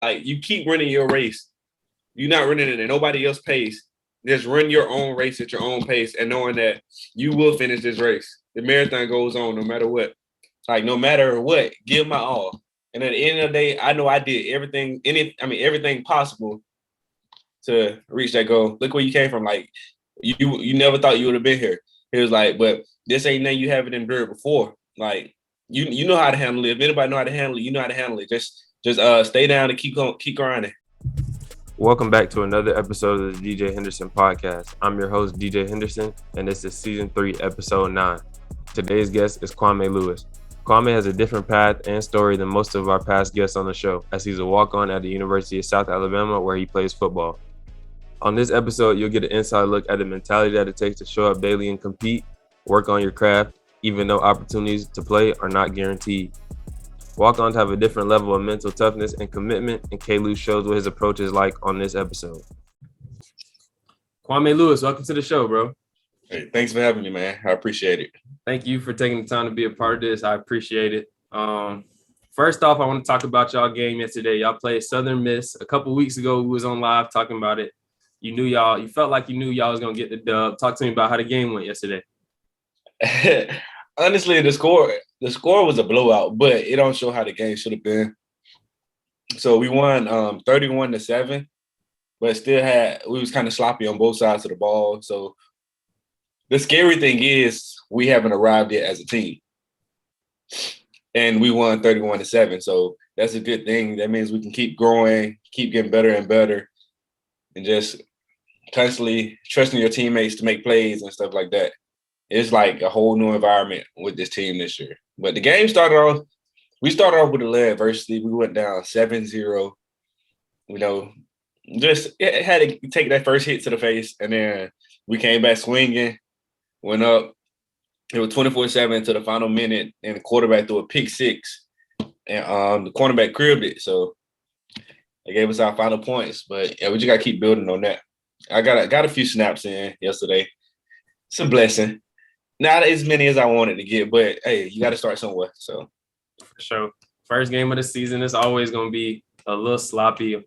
Like, you keep running your race. You're not running it at nobody else's pace. Just run your own race at your own pace and knowing that you will finish this race. The marathon goes on no matter what. Like, no matter what, give my all. And at the end of the day, I know I did everything possible to reach that goal. Look where you came from. Like, you never thought you would have been here. It was like, but this ain't nothing you haven't endured before. Like, you know how to handle it. If anybody know how to handle it, you know how to handle it. Just stay down and keep grinding. Welcome back to another episode of the DJ Henderson podcast. I'm your host, DJ Henderson, and this is season 3, episode 9. Today's guest is Kwameh Lewis. Kwameh has a different path and story than most of our past guests on the show, as he's a walk-on at the University of South Alabama, where he plays football. On this episode, you'll get an inside look at the mentality that it takes to show up daily and compete, work on your craft, even though opportunities to play are not guaranteed. Walk-ons have a different level of mental toughness and commitment, and K Lew shows what his approach is like on this episode. Kwameh Lewis, welcome to the show, bro. Hey, thanks for having me, man. I appreciate it. Thank you for taking the time to be a part of this. I appreciate it. First off, I want to talk about y'all game yesterday. Y'all played Southern Miss. A couple weeks ago, we was on live talking about it. You felt like you knew y'all was going to get the dub. Talk to me about how the game went yesterday. Honestly, the score was a blowout, but it don't show how the game should have been. So we won 31-7, but still we was kind of sloppy on both sides of the ball. So the scary thing is we haven't arrived yet as a team. And we won 31-7. So that's a good thing. That means we can keep growing, keep getting better and better, and just constantly trusting your teammates to make plays and stuff like that. It's like a whole new environment with this team this year. But the game we started off with a lead adversity. We went down 7-0. You know, just it had to take that first hit to the face, and then we came back swinging, went up. It was 24-7 to the final minute, and the quarterback threw a pick six, and the cornerback cribbed it. So they gave us our final points. But yeah, we just got to keep building on that. I got a few snaps in yesterday. It's a blessing. Not as many as I wanted to get, but hey, you got to start somewhere. So, for sure. First game of the season is always going to be a little sloppy.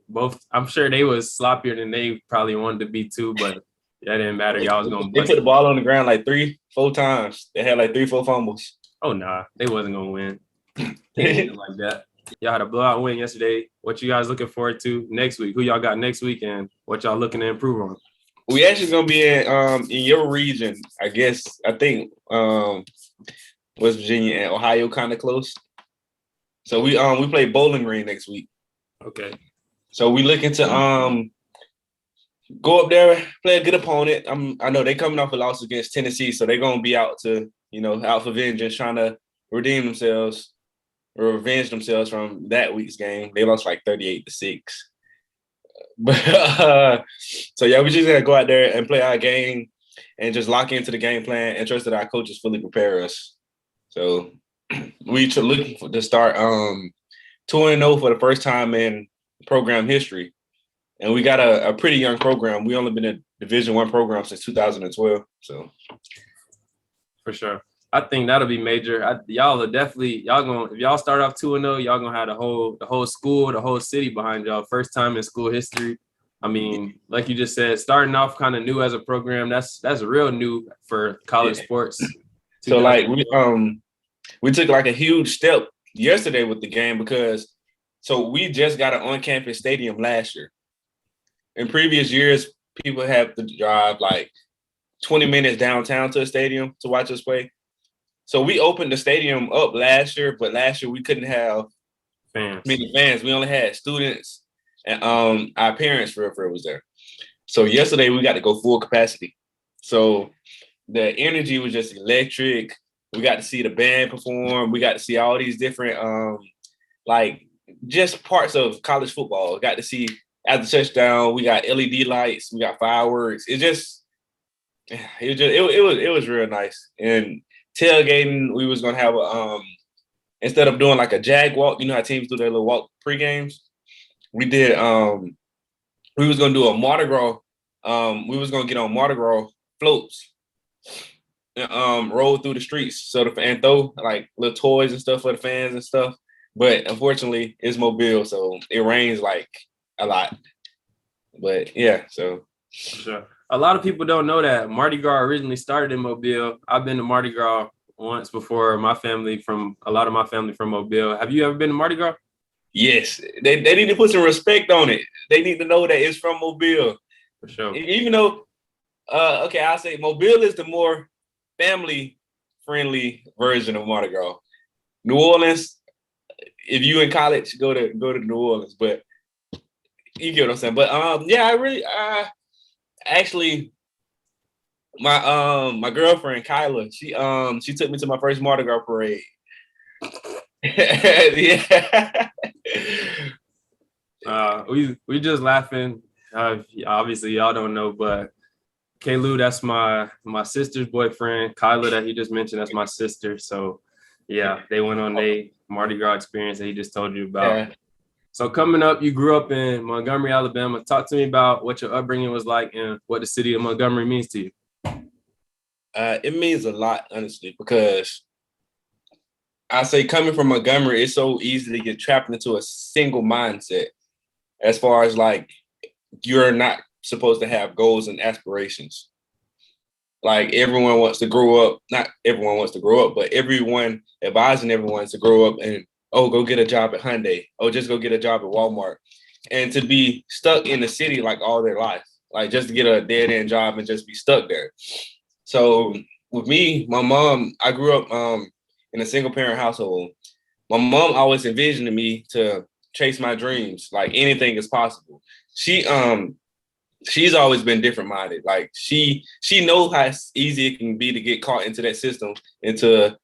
I'm sure they was sloppier than they probably wanted to be too, but that didn't matter. Y'all was going to. They put the ball on the ground like 3-4 times. They had like 3-4 fumbles. Oh nah, they wasn't going to win. They didn't like that. Y'all had a blowout win yesterday. What you guys looking forward to next week? Who y'all got next week, and what y'all looking to improve on? We actually gonna be in your region, I guess. I think West Virginia and Ohio kind of close. So we play Bowling Green next week. Okay. So we looking to go up there, play a good opponent. I know they coming off a loss against Tennessee, so they're gonna be out for vengeance, trying to revenge themselves from that week's game. They lost like 38-6. But so yeah, we just gotta go out there and play our game and just lock into the game plan and trust that our coaches fully prepare us. So we looking to start 2-0 for the first time in program history, and we got a pretty young program. We only been a Division I program since 2012. So for sure, I think that'll be major. If y'all start off 2-0, y'all gonna have the whole school, the whole city behind y'all. First time in school history. I mean, like you just said, starting off kind of new as a program. That's real new for college sports. So like we took like a huge step yesterday with the game because we just got an on-campus stadium last year. In previous years, people have to drive like 20 minutes downtown to a stadium to watch us play. So we opened the stadium up last year, but last year we couldn't have many fans. We only had students and our parents for was there. So yesterday we got to go full capacity. So the energy was just electric. We got to see the band perform. We got to see all these different just parts of college football. Got to see at the touchdown. We got LED lights. We got fireworks. It was real nice. And tailgating, we was gonna have instead of doing like a jag walk, you know how teams do their little walk pre-games. We did we was gonna do a Mardi Gras. We was gonna get on Mardi Gras floats and roll through the streets and throw like little toys and stuff for the fans and stuff. But unfortunately, it's Mobile, so it rains like a lot. But yeah, so. Sure. A lot of people don't know that Mardi Gras originally started in Mobile. I've been to Mardi Gras once before. A lot of my family from Mobile. Have you ever been to Mardi Gras? Yes, they need to put some respect on it. They need to know that it's from Mobile. For sure. Even though, okay, I'll say Mobile is the more family-friendly version of Mardi Gras. New Orleans, if you in college, go to New Orleans. But you get what I'm saying. But yeah, actually, my girlfriend Kyla, she took me to my first Mardi Gras parade. Yeah. We just laughing. Obviously, y'all don't know, but K Lew, that's my sister's boyfriend. Kyla, that he just mentioned, that's my sister. So, yeah, they went on a Mardi Gras experience that he just told you about. Yeah. So coming up, you grew up in Montgomery, Alabama. Talk to me about what your upbringing was like and what the city of Montgomery means to you. It means a lot, honestly, because I say coming from Montgomery, it's so easy to get trapped into a single mindset as far as like you're not supposed to have goals and aspirations. Like everyone wants to grow up, not everyone wants to grow up, but everyone advising everyone to grow up and, oh, go get a job at Hyundai. Oh, just go get a job at Walmart. And to be stuck in the city like all their life, like just to get a dead end job and just be stuck there. So with me, my mom, I grew up in a single parent household. My mom always envisioned me to chase my dreams, like anything is possible. She's always been different minded. Like she knows how easy it can be to get caught into that system, into,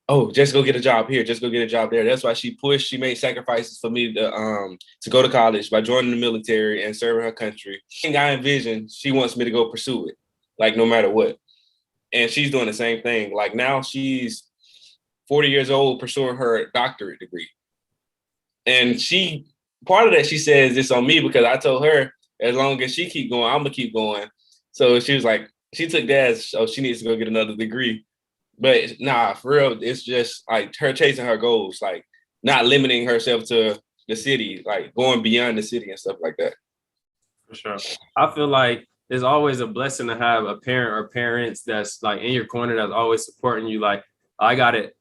oh, just go get a job here, just go get a job there. That's why she made sacrifices for me to go to college by joining the military and serving her country. And I envision she wants me to go pursue it, like no matter what. And she's doing the same thing. Like now she's 40 years old pursuing her doctorate degree. And part of that, she says it's on me because I told her as long as she keep going, I'm gonna keep going. So she was like, she took that as, oh, she needs to go get another degree. But nah, for real, it's just like her chasing her goals, like not limiting herself to the city, like going beyond the city and stuff like that. For sure. I feel like it's always a blessing to have a parent or parents that's like in your corner, that's always supporting you. Like I got it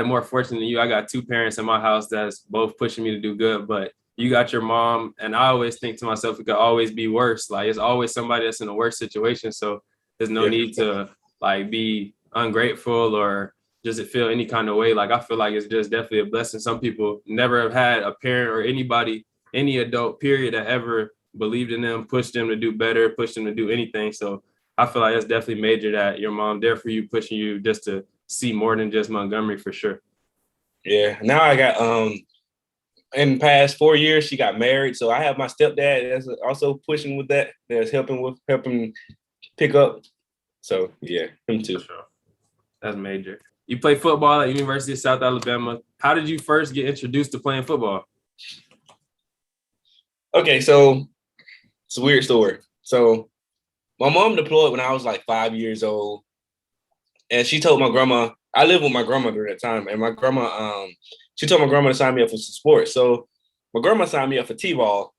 more fortunate than you. I got two parents in my house that's both pushing me to do good, but you got your mom. And I always think to myself, it could always be worse. Like it's always somebody that's in a worse situation. So there's no need to like be ungrateful or just feel any kind of way. Like I feel like it's just definitely a blessing. Some people never have had a parent or anybody, any adult period, that ever believed in them, pushed them to do better, pushed them to do anything. So I feel like it's definitely major that your mom there for you, pushing you just to see more than just Montgomery, for sure. Yeah. Now I got in the past 4 years, she got married. So I have my stepdad that's also pushing with that. That's helping pick up. So yeah, him too. For sure. That's major. You play football at University of South Alabama. How did you first get introduced to playing football? Okay, so it's a weird story. So my mom deployed when I was like 5 years old. And she told my grandma, I lived with my grandmother at the time, and my grandma, she told my grandma to sign me up for some sports. So my grandma signed me up for T-ball.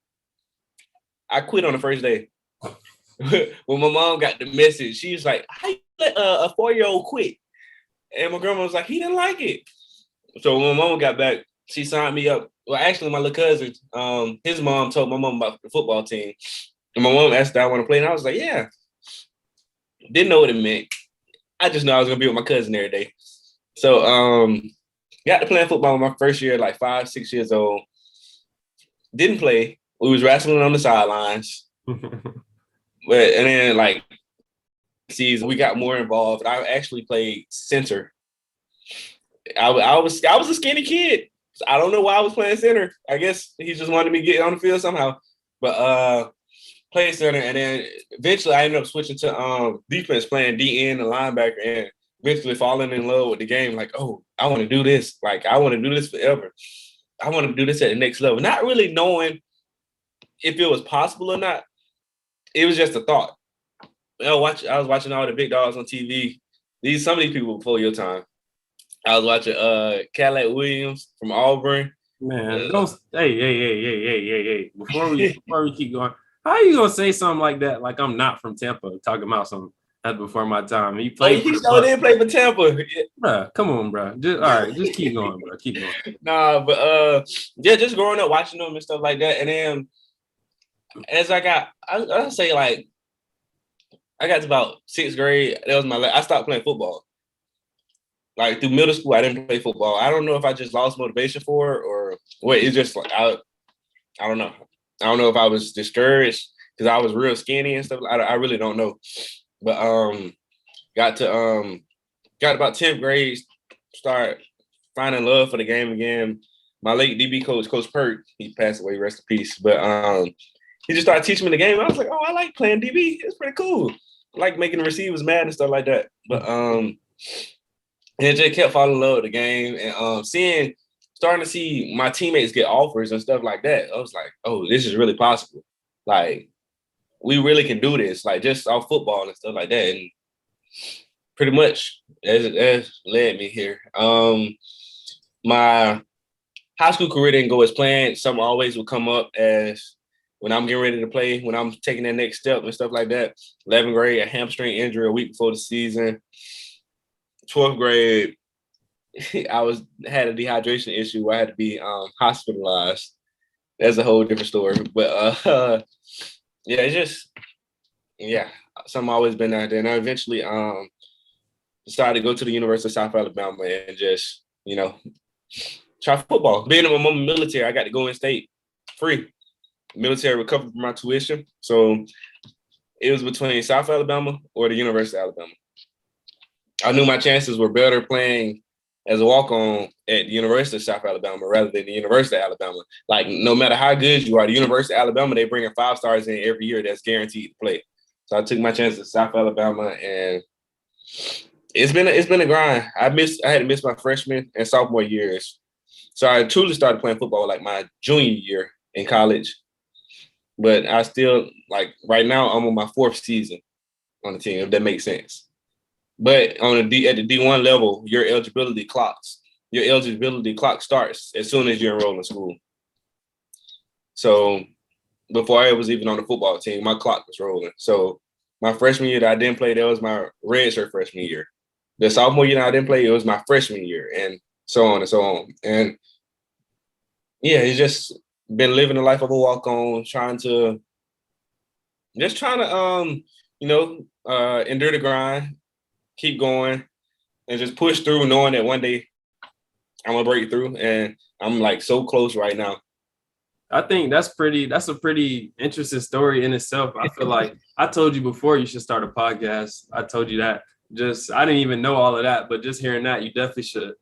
I quit on the first day. When my mom got the message, she was like, how you let a 4-year-old quit? And my grandma was like, he didn't like it. So when my mom got back, she signed me up. Well, actually, my little cousin, his mom told my mom about the football team. And my mom asked if I want to play, and I was like, yeah. Didn't know what it meant. I just know I was going to be with my cousin every day. So got to playing football my first year, like 5, 6 years old. Didn't play. We was wrestling on the sidelines. And then like season, we got more involved. I actually played center. I was a skinny kid. I don't know why I was playing center. I guess he just wanted me to get on the field somehow. But played center, and then eventually I ended up switching to defense, playing DN and linebacker, and eventually falling in love with the game. Like, oh, I want to do this. Like, I want to do this forever. I want to do this at the next level. Not really knowing if it was possible or not. It was just a thought. I was watching all the big dogs on TV. Some of these people before your time. I was watching K Williams from Auburn. Man, don't hey. Before we keep going, how you gonna say something like that? Like I'm not from Tampa, talking about something that's before my time. He Oh, played for he the sure Bucks. did play for Tampa. Bruh, come on, bro. Just all right, just keep going, bro. Keep going. Nah, but yeah, just growing up watching them and stuff like that. And then as I'll say like I got to about 6th grade. That was I stopped playing football. Like through middle school, I didn't play football. I don't know if I just lost motivation for it or what. It's just like I don't know. I don't know if I was discouraged because I was real skinny and stuff. I really don't know. But got about 10th grade, start finding love for the game again. My late DB coach, Coach Perk, he passed away, rest in peace. But he just started teaching me the game. I was like, oh, I like playing DB. It's pretty cool. I like making the receivers mad and stuff like that. But and it just kept falling in love with the game and starting to see my teammates get offers and stuff like that. I was like, oh, this is really possible. Like, we really can do this, like just off football and stuff like that. And pretty much that's led me here. My high school career didn't go as planned. Something always would come up as when I'm getting ready to play, when I'm taking that next step and stuff like that. 11th grade, a hamstring injury a week before the season. 12th grade, I had a dehydration issue where I had to be hospitalized. That's a whole different story. But yeah, it's just something always been out there. And I eventually decided to go to the University of South Alabama and just, try football. Being in my military, I got to go in state free. Military recovered from my tuition. So it was between South Alabama or the University of Alabama. I knew my chances were better playing as a walk-on at the University of South Alabama rather than the University of Alabama. Like, no matter how good you are, the University of Alabama, they bring in 5 stars in every year that's guaranteed to play. So I took my chances at South Alabama, and it's been a grind. I had to miss my freshman and sophomore years. So I truly started playing football like my junior year in college. But I still, like, right now, I'm on my 4th season on the team, if that makes sense. But at the D1 level, your eligibility clock starts as soon as you enroll in school. So before I was even on the football team, my clock was rolling. So my freshman year that I didn't play, that was my redshirt freshman year. The sophomore year that I didn't play, it was my freshman year, and so on and so on. And yeah, it's just been living the life of a walk-on, trying to endure the grind, keep going, and just push through, knowing that one day I'm gonna break through, and I'm like so close right now. I think that's a pretty interesting story in itself. I feel like I told you before you should start a podcast. I told you that. I didn't even know all of that, but just hearing that, you definitely should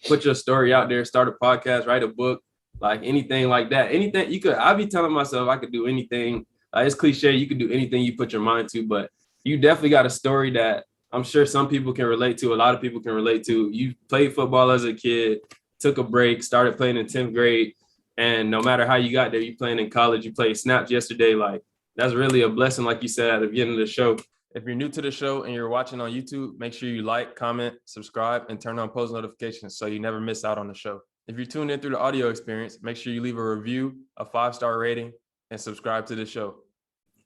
put your story out there, start a podcast, write a book, like anything like that. Anything you could. I'd be telling myself I could do anything. It's cliche. You could do anything you put your mind to, but you definitely got a story that I'm sure some people can relate to. A lot of people can relate to. You played football as a kid, took a break, started playing in 10th grade. And no matter how you got there, you playing in college, you played snaps yesterday. Like, that's really a blessing, like you said at the beginning of the show. If you're new to the show and you're watching on YouTube, make sure you like, comment, subscribe, and turn on post notifications so you never miss out on the show. If you're tuned in through the audio experience, make sure you leave a review, a 5-star rating, and subscribe to the show.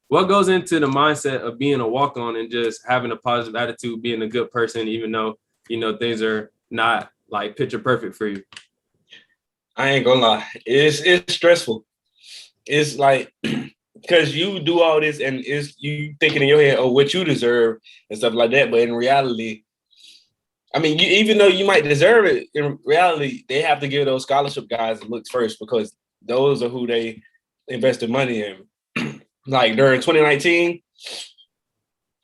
What goes into the mindset of being a walk-on and just having a positive attitude, being a good person, even though, things are not like picture perfect for you? I ain't gonna lie. It's stressful. It's like, because you do all this and it's you thinking in your head, oh, what you deserve and stuff like that. But in reality, I mean, even though you might deserve it, in reality, they have to give those scholarship guys looks first because those are who they invested money in. Like during 2019,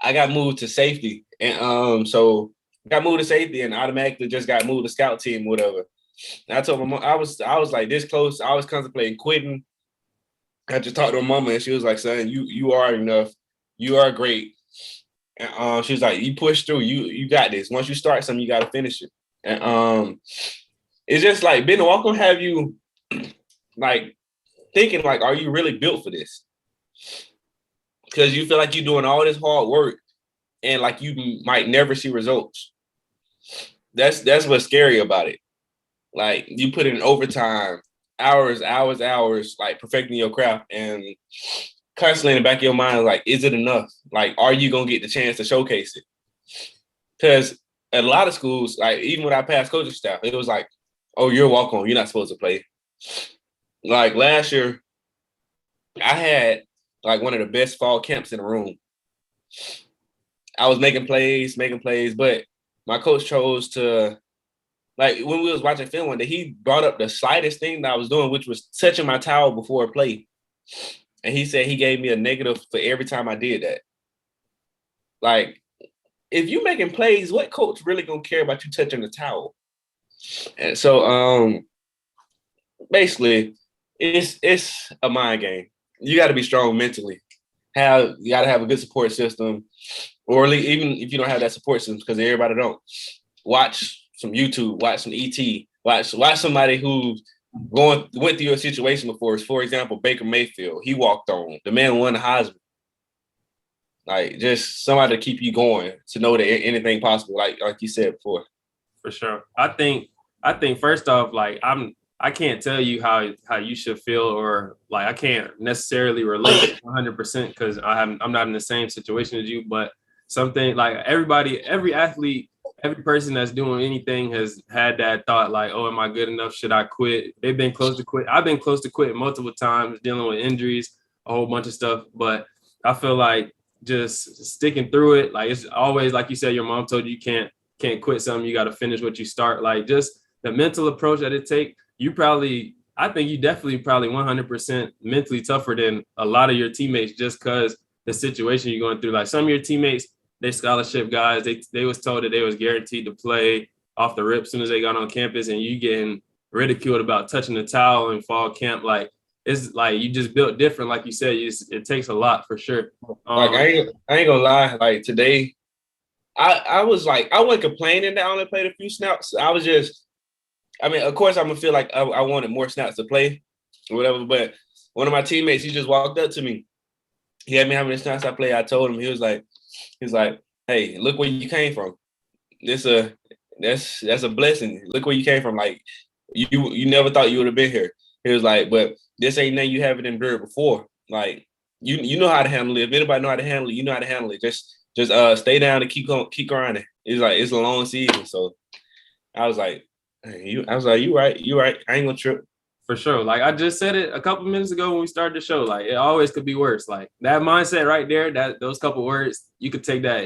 I got moved to safety. And so got moved to safety and automatically just got moved to scout team, whatever. And I told my mom, I was like this close. I was contemplating quitting. I just talked to my mama and she was like, son, you are enough. You are great. And she was like, you push through, you got this. Once you start something, you gotta finish it. And it's just like being a walk-on have you like thinking like, are you really built for this? Because you feel like you're doing all this hard work and like you might never see results. that's what's scary about it. Like you put in overtime, hours, like perfecting your craft, and constantly in the back of your mind, like, is it enough? Like, are you gonna get the chance to showcase it? Because at a lot of schools, like even with our past coaching staff, it was like, oh, you're a walk-on, you're not supposed to play. Like last year, I had like one of the best fall camps in the room. I was making plays, but my coach chose to, like when we was watching film one day, he brought up the slightest thing that I was doing, which was touching my towel before a play. And he said he gave me a negative for every time I did that. Like, if you making plays, what coach really gonna care about you touching the towel? And so basically it's a mind game. You gotta be strong mentally. You gotta have a good support system, or even if you don't have that support system, because everybody don't. Watch some YouTube, watch some ET, watch somebody who went through a situation before. For example, Baker Mayfield, he walked on. The man won the Heisman. Like just somebody to keep you going, to know that anything possible, like you said before. For sure. I think first off, like I can't tell you how you should feel, or like I can't necessarily relate 100% because I'm not in the same situation as you, but something like every athlete, every person that's doing anything has had that thought, like, oh, am I good enough? Should I quit? They've been close to quit. I've been close to quit multiple times, dealing with injuries, a whole bunch of stuff. But I feel like just sticking through it, like it's always, like you said, your mom told you can't quit something. You got to finish what you start. Like just the mental approach that it takes. I think you definitely probably 100% mentally tougher than a lot of your teammates, just because the situation you're going through. Like some of your teammates, they scholarship guys, they was told that they was guaranteed to play off the rip as soon as they got on campus, and you getting ridiculed about touching the towel in fall camp. Like it's like you just built different. Like you said, it takes a lot for sure. Like I ain't gonna lie. Like today, I was like, I wasn't complaining that I only played a few snaps. I was just, I mean, of course, I'm gonna feel like I wanted more snaps to play or whatever. But one of my teammates, he just walked up to me. He had me how many snaps I played. I told him, he was like, hey, look where you came from. That's a blessing. Look where you came from. Like you never thought you would have been here. He was like, but this ain't nothing you haven't endured before. Like you know how to handle it. If anybody know how to handle it, you know how to handle it. Just stay down and keep grinding. It's like it's a long season. So I was like, you right. I ain't gonna trip. For sure. Like I just said it a couple minutes ago when we started the show. Like it always could be worse. Like that mindset right there, those couple words, you could take that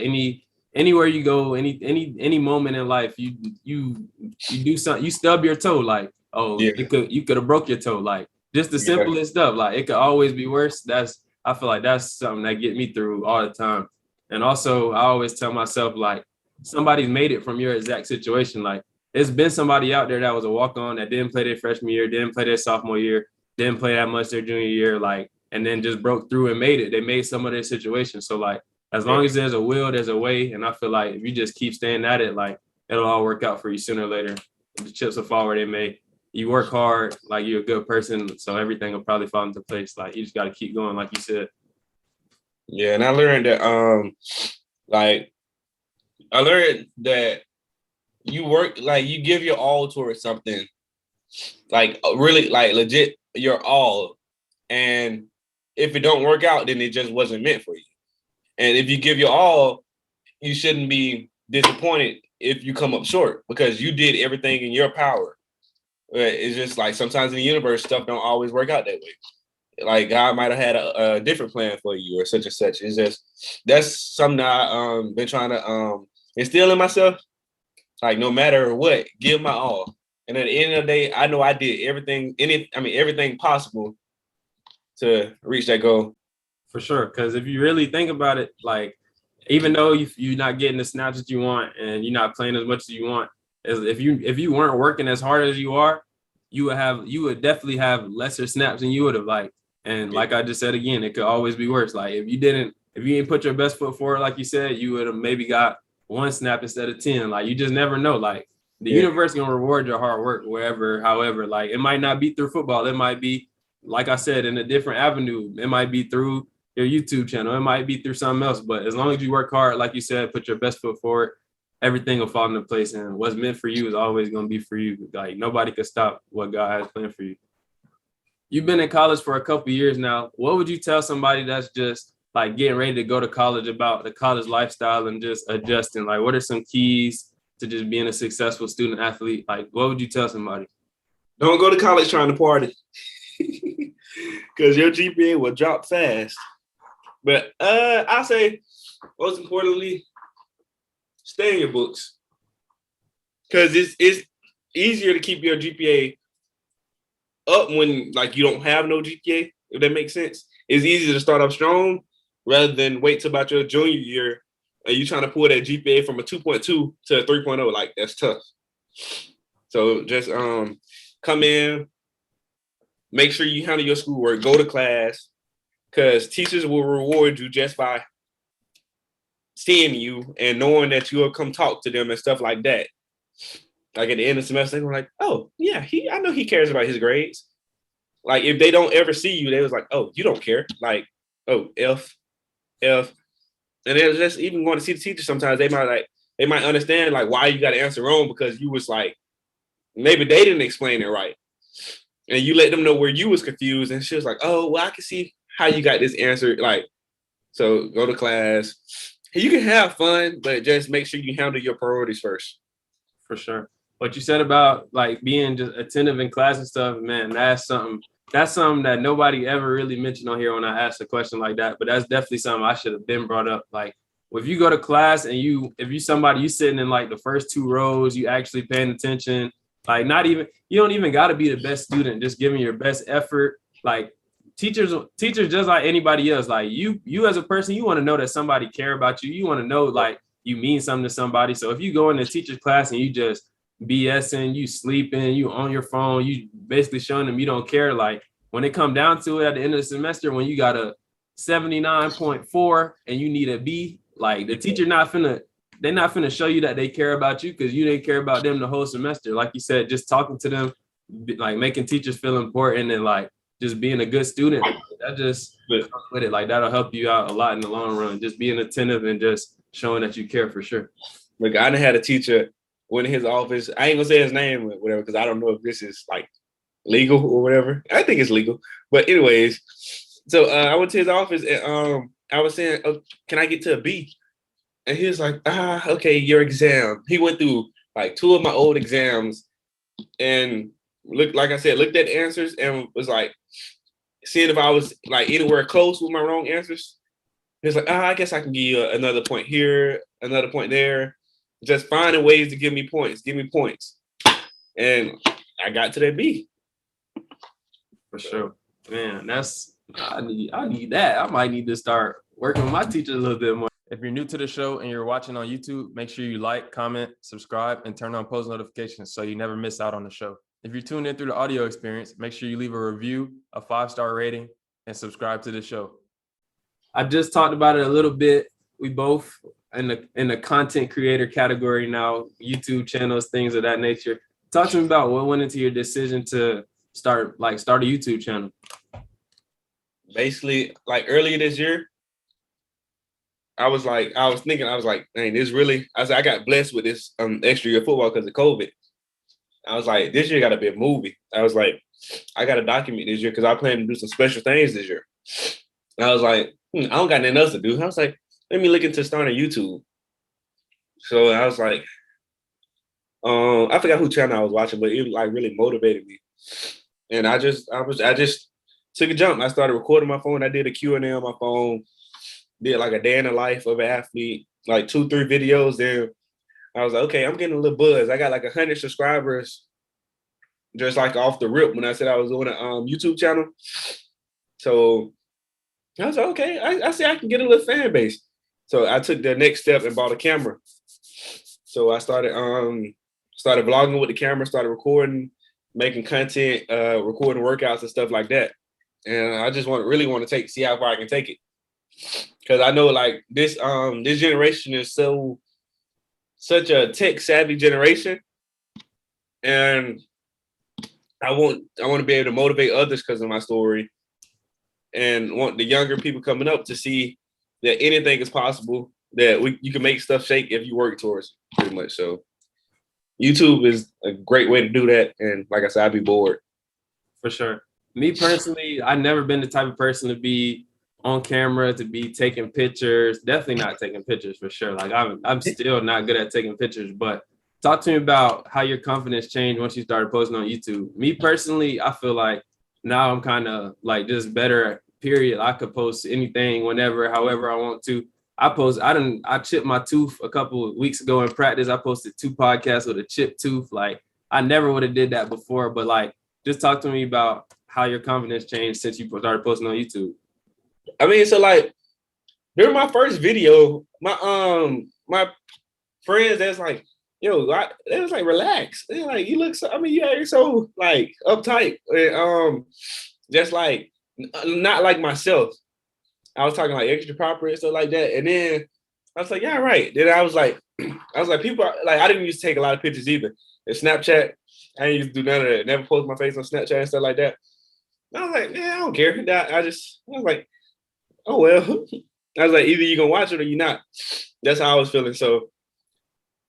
anywhere you go, any moment in life. You do something, you stub your toe. Like, oh, yeah. You could have broke your toe. Like just the simplest stuff. Like it could always be worse. I feel like that's something that get me through all the time. And also I always tell myself, like, somebody's made it from your exact situation. Like there's been somebody out there that was a walk-on that didn't play their freshman year, didn't play their sophomore year, didn't play that much their junior year, like, and then just broke through and made it. They made some of their situation. So like, as long as there's a will, there's a way. And I feel like if you just keep staying at it, like it'll all work out for you sooner or later. The chips will fall where they may. You work hard, like you're a good person, so everything will probably fall into place. Like you just got to keep going, like you said. Yeah, and I learned that you work, like you give your all towards something, like really, like legit your all. And if it don't work out, then it just wasn't meant for you. And if you give your all, you shouldn't be disappointed if you come up short, because you did everything in your power. It's just like sometimes in the universe, stuff don't always work out that way. Like God might have had a different plan for you or such and such. It's just, that's something that I've been trying to instill in myself. Like no matter what, give my all. And at the end of the day, I know I did everything possible to reach that goal. For sure. Because if you really think about it, like, even though you're not getting the snaps that you want and you're not playing as much as you want, if you weren't working as hard as you are, you would definitely have lesser snaps than you would have, like. And like I just said again, it could always be worse. Like if you didn't put your best foot forward, like you said, you would have maybe got one snap instead of 10. Like you just never know. Like the universe gonna reward your hard work however. Like it might not be through football. It might be, like I said, in a different avenue. It might be through your YouTube channel. It might be through something else. But as long as you work hard, like you said, put your best foot forward, everything will fall into place. And what's meant for you is always going to be for you. Like nobody can stop what God has planned for you. You've been in college for a couple years now. What would you tell somebody that's just like getting ready to go to college about the college lifestyle and just adjusting? Like, what are some keys to just being a successful student athlete? Like, what would you tell somebody? Don't go to college trying to party because your GPA will drop fast. But I say, most importantly, stay in your books because it's easier to keep your GPA up when like you don't have no GPA, if that makes sense. It's easier to start off strong rather than wait till about your junior year and you trying to pull that GPA from a 2.2 to a 3.0. Like that's tough. So just come in, make sure you handle your schoolwork, go to class, because teachers will reward you just by seeing you and knowing that you'll come talk to them and stuff like that. Like at the end of the semester, they're like, oh, yeah, I know he cares about his grades. Like if they don't ever see you, they was like, oh, you don't care. Like, oh, F. And then just even going to see the teacher sometimes, they might understand like why you got to answer wrong because you was like, maybe they didn't explain it right. And you let them know where you was confused. And she was like, oh, well, I can see how you got this answer. Like, so go to class. You can have fun, but just make sure you handle your priorities first. For sure. What you said about like being just attentive in class and stuff, man, that's something that nobody ever really mentioned on here when I asked a question like that. But that's definitely something I should have been brought up. Like if you go to class and if you somebody you sitting in like the first two rows, you actually paying attention, like you don't even got to be the best student, just giving your best effort. Like teachers just like anybody else, like you as a person, you want to know that somebody care about you. You want to know like you mean something to somebody. So if you go in the teacher's class and you just BSing, you sleeping, you on your phone, you basically showing them you don't care. Like when it come down to it at the end of the semester, when you got a 79.4 and you need a B, like the teacher they're not finna show you that they care about you because you didn't care about them the whole semester. Like you said, just talking to them, like making teachers feel important and like just being a good student. That just with it, like that'll help you out a lot in the long run. Just being attentive and just showing that you care for sure. Look, I done had a teacher went in his office. I ain't gonna say his name or whatever because I don't know if this is like legal or whatever. I think it's legal, but anyways. So I went to his office and I was saying, oh, "Can I get to a B?" And he was like, okay, your exam. He went through like two of my old exams and looked at the answers and was like, seeing if I was like anywhere close with my wrong answers. He was like, I guess I can give you another point here, another point there. Just finding ways to give me points. And I got to that B. For sure. Man, I need that. I might need to start working with my teacher a little bit more. If you're new to the show and you're watching on YouTube, make sure you like, comment, subscribe, and turn on post notifications so you never miss out on the show. If you're tuned in through the audio experience, make sure you leave a review, a 5-star rating, and subscribe to the show. I just talked about it a little bit. We both in the content creator category now, YouTube channels, things of that nature. Talk to me about what went into your decision to start a YouTube channel. Basically, like earlier this year, I was thinking, dang, this really, I got blessed with this extra year of football because of COVID. I was like, this year got to be a movie. I was like, I got to document this year because I plan to do some special things this year. And I was like, I don't got nothing else to do. I was like, let me look into starting YouTube. So I was like, I forgot who channel I was watching, but it like really motivated me. And I just took a jump. I started recording my phone. I did a Q&A on my phone. Did like a day in the life of an athlete, like 2-3 videos. Then I was like, okay, I'm getting a little buzz. I got like 100 subscribers just like off the rip when I said I was doing a YouTube channel. So I was like, okay, I see I can get a little fan base. So I took the next step and bought a camera. So I started vlogging with the camera, started recording, making content, recording workouts and stuff like that. And I just really want to see how far I can take it. Because I know like this generation is such a tech savvy generation, and I want to be able to motivate others because of my story, and want the younger people coming up to see that anything is possible that you can make stuff shake if you work towards it, pretty much. So YouTube is a great way to do that. And like I said, I'd be bored. For sure. Me personally, I've never been the type of person to be on camera, to be taking pictures. Definitely not taking pictures for sure. Like I'm still not good at taking pictures, but talk to me about how your confidence changed once you started posting on YouTube. Me personally, I feel like now I'm kind of like just better, period. I could post anything whenever, however I want to. I chipped my tooth a couple of weeks ago in practice. I posted 2 podcasts with a chipped tooth. Like I never would have did that before, but like just talk to me about how your confidence changed since you started posting on YouTube. I mean, so like during my first video, my friends that's like, yo, they was like, relax. They're like, you look so, I mean, you're so like uptight. And, just like not like myself. I was talking like extra proper and stuff like that. And then I was like, yeah, right. Then I was like, people are, like, I didn't used to take a lot of pictures either. And Snapchat, I didn't used to do none of that. Never post my face on Snapchat and stuff like that. And I was like, man, I don't care. I was like, oh well. I was like, either you're gonna watch it or you're not. That's how I was feeling. So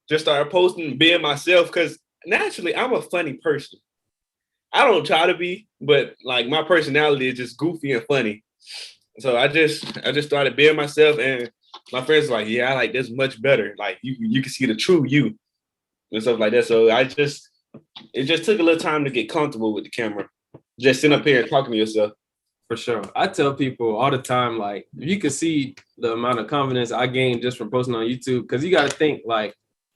just started posting, being myself, because naturally I'm a funny person. I don't try to be, but like my personality is just goofy and funny. So I just started being myself, and my friends were like, yeah, I like this much better. Like you can see the true you and stuff like that. So it just took a little time to get comfortable with the camera. Just sitting up here and talking to yourself. For sure. I tell people all the time, like, if you can see the amount of confidence I gained just from posting on YouTube, because you got to think like,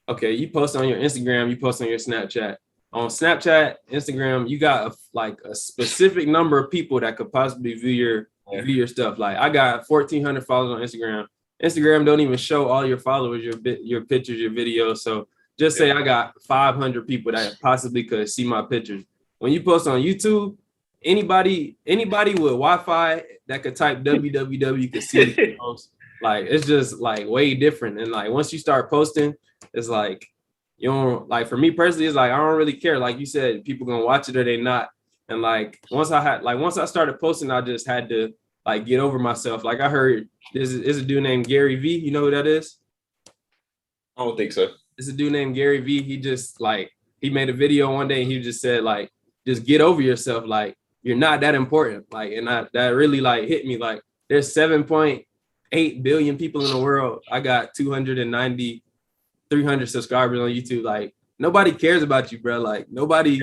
okay, you post on your Instagram, you post on your Snapchat. On Snapchat, Instagram, you got a specific number of people that could possibly view your stuff. Like I got 1,400 followers on Instagram. Instagram don't even show all your followers, your pictures, your videos. So just say I got 500 people that possibly could see my pictures. When you post on YouTube, anybody with Wi-Fi that could type www could see the post. Like it's just like way different. And like once you start posting, it's like you don't, like for me personally, it's like I don't really care. Like you said, people gonna watch it or they not. And like once I started posting, I just had to like get over myself. Like I heard there's a dude named Gary V. You know who that is? I don't think so. It's a dude named Gary V. He just like he made a video one day and he just said like just get over yourself. Like you're not that important. Like and that really like hit me. Like there's 7.8 billion people in the world. I got 300 subscribers on YouTube. Like nobody cares about you, bro. Like nobody's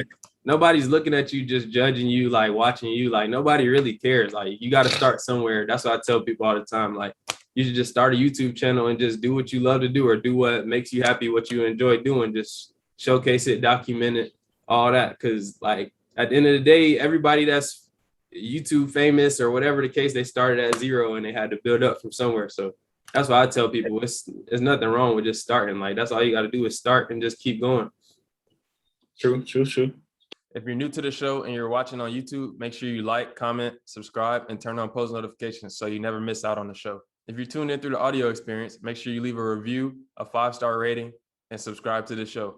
looking at you, just judging you, like watching you. Like nobody really cares. Like you got to start somewhere. That's what I tell people all the time. Like you should just start a YouTube channel and just do what you love to do or do what makes you happy, what you enjoy doing. Just showcase it, document it, all that. Cause like at the end of the day, everybody that's YouTube famous or whatever the case, they started at zero and they had to build up from somewhere. So that's why I tell people there's nothing wrong with just starting. Like that's all you got to do is start and just keep going. True. If you're new to the show and you're watching on YouTube, make sure you like, comment, subscribe, and turn on post notifications so you never miss out on the show. If you're tuned in through the audio experience, make sure you leave a review, a 5-star rating, and subscribe to the show.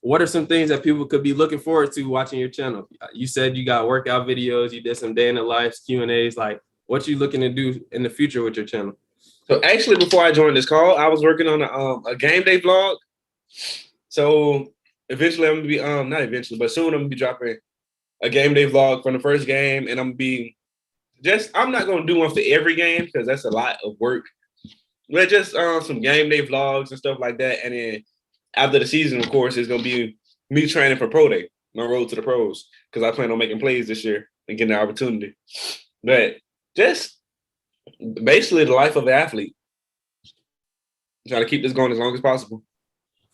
What are some things that people could be looking forward to watching your channel? You said you got workout videos, you did some day in the life Q&As. Like, what you looking to do in the future with your channel? So actually, before I joined this call, I was working on a game day vlog. So eventually, I'm gonna be not eventually, but soon I'm gonna be dropping a game day vlog from the first game, and I'm not gonna do one for every game because that's a lot of work. But just some game day vlogs and stuff like that, and then after the season, of course, it's gonna be me training for pro day, my road to the pros, because I plan on making plays this year and getting the opportunity. But just basically the life of an athlete. Try to keep this going as long as possible.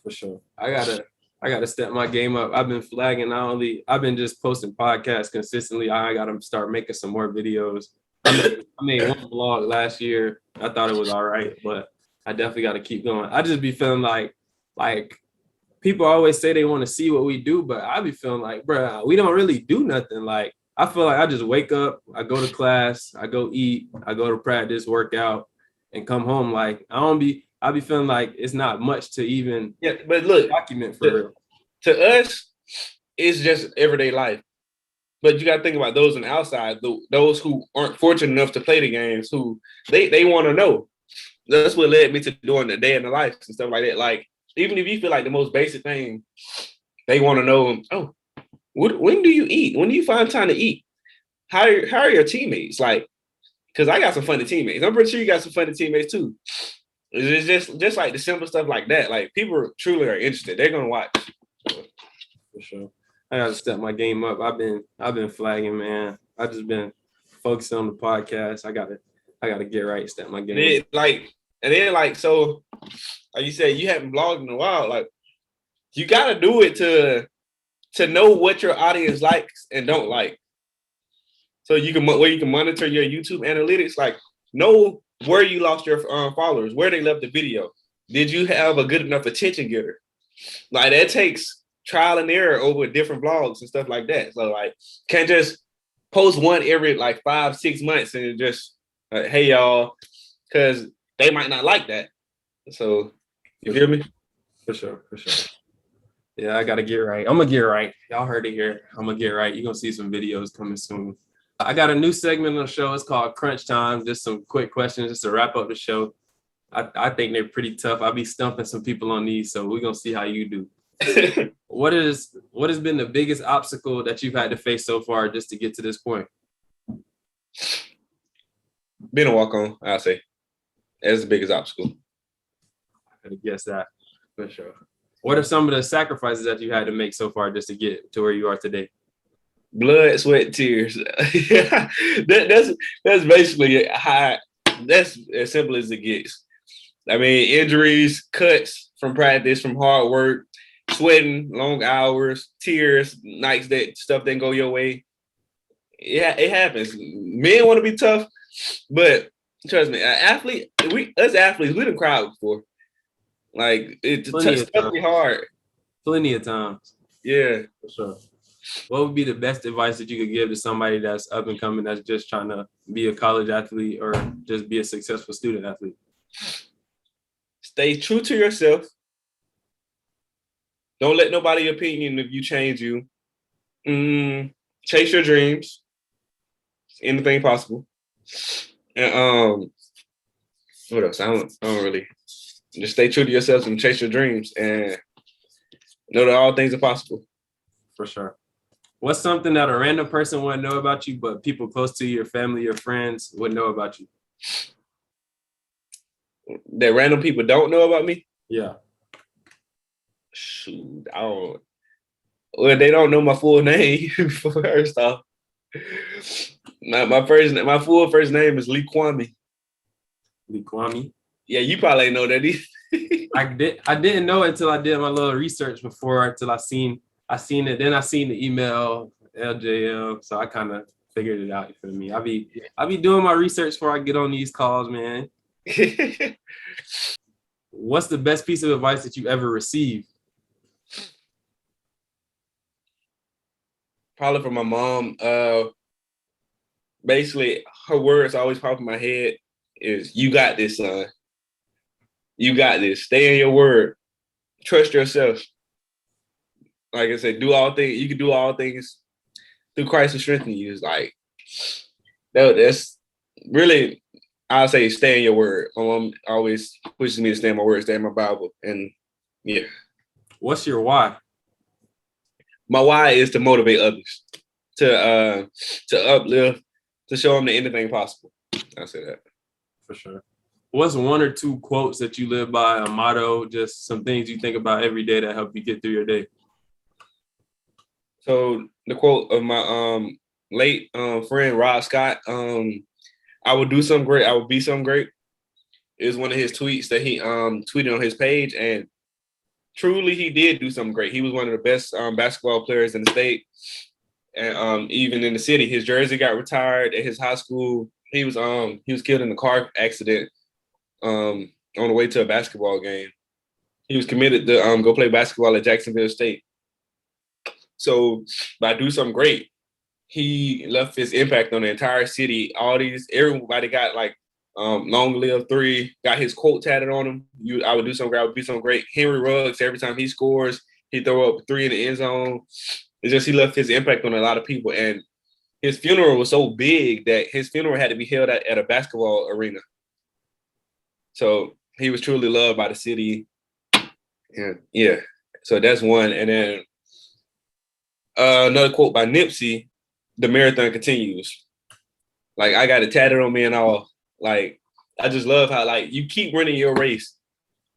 For sure. I gotta step my game up. I've been flagging I've been just posting podcasts consistently. I gotta start making some more videos. I made one vlog last year. I thought it was all right, but I definitely gotta keep going. I just be feeling like people always say they want to see what we do, but I be feeling like, bro, we don't really do nothing. Like I feel like I just wake up, I go to class, I go eat, I go to practice, work out, and come home. Like I be feeling like it's not much to even but look, document for real. To us, it's just everyday life. But you got to think about those on the outside, those who aren't fortunate enough to play the games, who they want to know. that's what led me to doing the day in the life and stuff like that. Like, even if you feel like the most basic thing, they want to know, oh, when do you eat? When do you find time to eat? How are your teammates? Like, because I got some funny teammates. I'm pretty sure you got some funny teammates too. It's just like the simple stuff like that. Like, people truly are interested. They're gonna watch. For sure. I gotta step my game up. I've been flagging, man. I just been focusing on the podcast. I gotta get right, step my game. So like you said, you haven't blogged in a while. Like, you gotta do it to know what your audience likes and don't like. So you can monitor your YouTube analytics, like know where you lost your followers, where they left the video. Did you have a good enough attention getter? Like, that takes trial and error over different blogs and stuff like that. So, like, can't just post one every like 5-6 months and just hey y'all, because they might not like that. So you feel me? For sure. Yeah, I gotta get right. I'm gonna get right. Y'all heard it here. I'm gonna get right. You're gonna see some videos coming soon. I got a new segment on the show. It's called Crunch Time. Just some quick questions just to wrap up the show. I think they're pretty tough. I'll be stumping some people on these, so we're gonna see how you do. What has been the biggest obstacle that you've had to face so far just to get to this point? Being a walk-on, I'll say. That's the biggest obstacle. I could guess that for sure. What are some of the sacrifices that you had to make so far just to get to where you are today? Blood, sweat, tears. that's basically how. That's as simple as it gets. I mean, injuries, cuts from practice, from hard work, sweating, long hours, tears, nights that stuff didn't go your way. Yeah, it happens. Men want to be tough, but trust me, us athletes, we done cried before. Like, it's definitely hard. Plenty of times. Yeah, for sure. What would be the best advice that you could give to somebody that's up and coming, that's just trying to be a college athlete or just be a successful student athlete? Stay true to yourself. Don't let nobody opinion if you change you. Chase your dreams. Anything possible. And what else? I don't really. Just stay true to yourself and chase your dreams and know that all things are possible. For sure. What's something that a random person wouldn't know about you, but people close to you, your family, your friends, would know about you? That random people don't know about me? Yeah. Shoot, I don't. Well, they don't know my full name. First off, my full first name is Kwameh. Kwameh. Yeah, you probably ain't know that either. I didn't know it until I did my little research before, until I seen it. Then I seen the email LJL, so I kind of figured it out. You feel me? I be doing my research before I get on these calls, man. What's the best piece of advice that you ever received? Probably from my mom. Basically, her words always pop in my head is, "You got this, son. You got this. Stay in your word. Trust yourself. Like I said, do all things. You can do all things through Christ who strengthens you." It's like that's really, I'll say, stay in your word. My mom always pushes me to stay in my word, stay in my Bible, and yeah. What's your why? My why is to motivate others, to uplift, to show them that anything possible. I'll say that. For sure. What's one or two quotes that you live by, a motto, just some things you think about every day that help you get through your day? So the quote of my late friend Rob Scott, "I will do something great. I will be something great," is one of his tweets that he tweeted on his page, and truly he did do something great. He was one of the best basketball players in the state, and even in the city. His jersey got retired at his high school. He was killed in a car accident on the way to a basketball game. He was committed to go play basketball at Jacksonville State. So by do something great, he left his impact on the entire city. Everybody got like long live 3, got his quote tatted on him. I would do something great, I would be something great. Henry Ruggs, every time he scores, he throw up 3 in the end zone. It's just he left his impact on a lot of people. And his funeral was so big that his funeral had to be held at a basketball arena. So he was truly loved by the city. And yeah, so that's one. And then another quote by Nipsey, "The marathon continues." Like, I got it tatted on me and all. Like, I just love how, like, you keep running your race.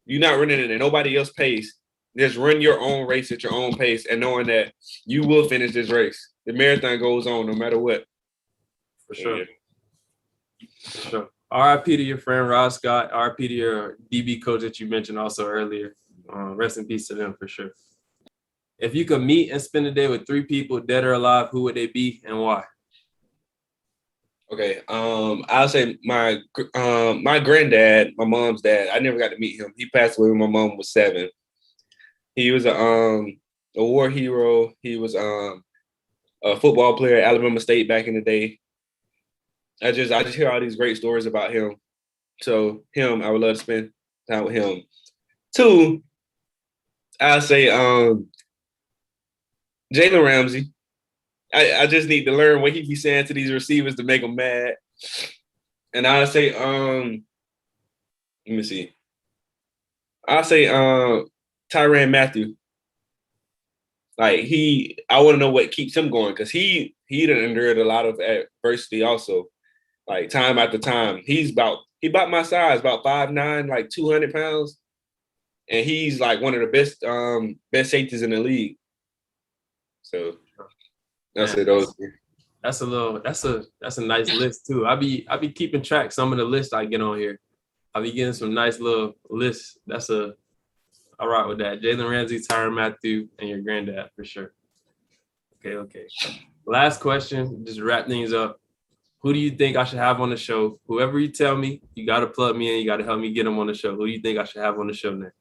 You're not running it at nobody else's pace. Just run your own race at your own pace and knowing that you will finish this race. The marathon goes on no matter what. For sure. Yeah. For sure. RIP to your friend Rod Scott. RIP to your DB coach that you mentioned also earlier. Rest in peace to them for sure. If you could meet and spend a day with 3 people, dead or alive, who would they be and why? Okay, I'll say my granddad, my mom's dad. I never got to meet him. He passed away when my mom was 7. He was a war hero. He was a football player at Alabama State back in the day. I just hear all these great stories about him. So him, I would love to spend time with him. 2, I'll say Jalen Ramsey. I just need to learn what he be saying to these receivers to make them mad. And I'll say, let me see. I'll say Tyrann Mathieu. Like, I want to know what keeps him going, because he done endured a lot of adversity also. Like, time after time. He about my size, about 5'9", like 200 pounds. And he's like one of the best safeties in the league. So that's it. That's a nice list too. I be keeping track some of the lists I get on here. I be getting some nice little lists. All right with that. Jalen Ramsey, Tyrann Mathieu, and your granddad for sure. Okay. Last question, just wrap things up. Who do you think I should have on the show? Whoever you tell me, you got to plug me in. You got to help me get them on the show. Who do you think I should have on the show next?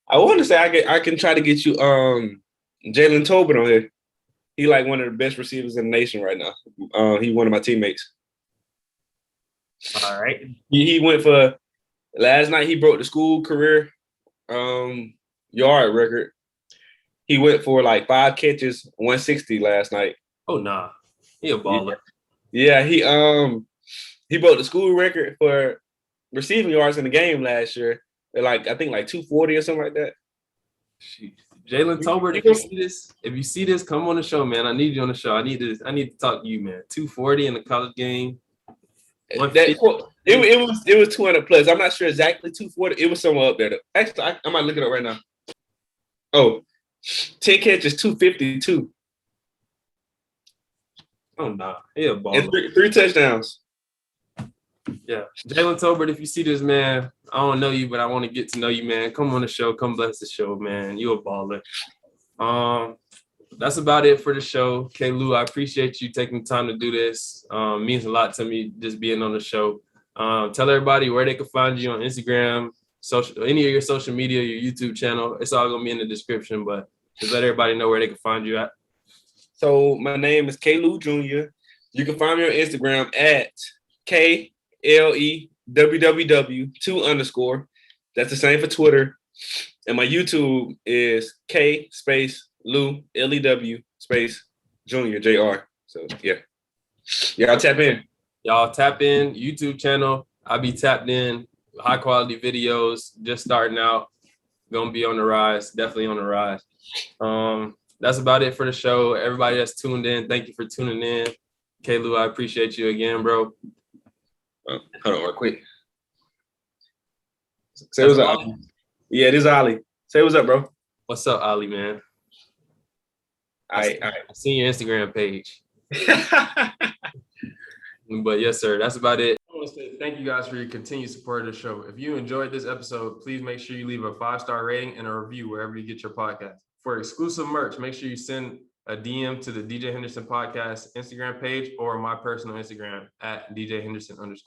I want to say I can try to get you Jalen Tolbert on here. He like one of the best receivers in the nation right now. He one of my teammates. All right. He went for last night. He broke the school career yard record. He went for like 5 catches, 160 last night. Oh nah, he a baller. Yeah, he broke the school record for receiving yards in the game last year. They're I think 240 or something like that. Jalen Tolbert, if you see this, come on the show, man. I need you on the show. I need to talk to you, man. 240 in the college game. It was 200 plus. I'm not sure exactly 240. It was somewhere up there. Actually, I might look it up right now. Oh, 10 catches, 252. Oh nah, he a baller. And 3 touchdowns. Yeah, Jalen Tolbert, if you see this, man, I don't know you, but I want to get to know you, man. Come on the show. Come bless the show, man. You a baller. That's about it for the show. K Lew, I appreciate you taking the time to do this. Means a lot to me just being on the show. Tell everybody where they can find you on Instagram, any of your social media, your YouTube channel. It's all going to be in the description, but just let everybody know where they can find you at. So my name is K Lew Jr. You can find me on Instagram at KLEWWW 2_. That's the same for Twitter. And my YouTube is K space Lew LEW space Jr. JR. So yeah. Y'all tap in. YouTube channel. I'll be tapped in. High quality videos, just starting out. Gonna be on the rise, definitely on the rise. That's about it for the show. Everybody that's tuned in, thank you for tuning in. K Lew, I appreciate you again, bro. Hold on, real quick. Say what's up. Yeah, this is Ali. Say what's up, bro. What's up, Ali, man? I seen your Instagram page. But yes, sir, that's about it. I want to say thank you guys for your continued support of the show. If you enjoyed this episode, please make sure you leave a 5-star rating and a review wherever you get your podcast. For exclusive merch, make sure you send a DM to the DJ Henderson Podcast Instagram page or my personal Instagram at DJ Henderson _.